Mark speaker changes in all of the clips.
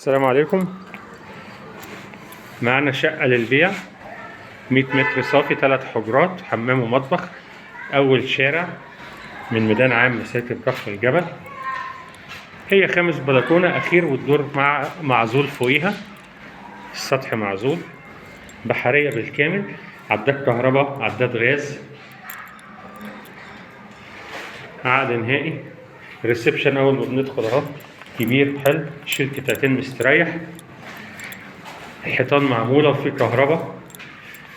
Speaker 1: السلام عليكم. معانا شقة للبيع 100 متر صافي، 3 حجرات، حمام ومطبخ، أول شارع من ميدان عام مساكن كفر الجبل. هي 5 بلكونة أخير، والدور معزول فوقيها، السطح معزول، بحرية بالكامل، عداد كهرباء، عداد غاز، عقد نهائي. ريسبشن أول ما بندخل أهو، كبير حلو، يشيل قطعتين مستريح. الحيطان معمولة وفي كهرباء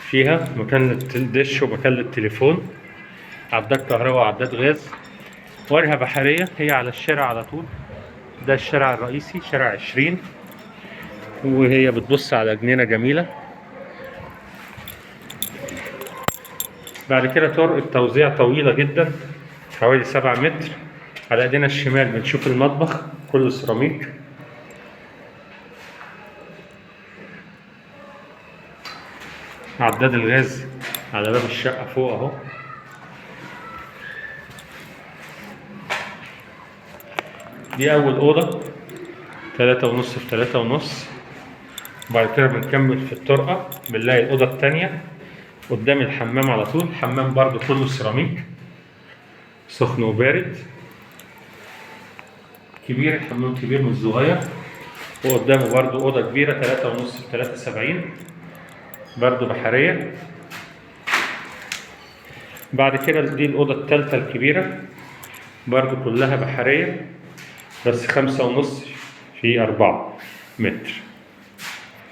Speaker 1: فيها، مكان للدش ومكان للتليفون، عداد كهرباء وعداد غاز، واجهة بحرية. هي على الشارع على طول، ده الشارع الرئيسي شارع 20، وهي بتبص على جنينة جميلة. بعد كده طرق توزيع طويلة جدا حوالي 7 متر. على ايدينا الشمال بنشوف المطبخ كله سيراميك. عداد الغاز على باب الشقة فوق اهو. دي أول أوضة، 3.5 في 3.5. وبعد كده بنكمل في الطرقة، بنلاقي الأوضة التانية قدام الحمام على طول. حمام برضو كله سيراميك، سخن وبارد، كبير. الحمام كبير مش صغير. وقدامه برضو أوضة كبيرة 3.5 في 3.70، برضو بحرية. بعد كده دي الأوضة التالتة الكبيرة، برضو كلها بحرية، بس 5.5 في 4 متر.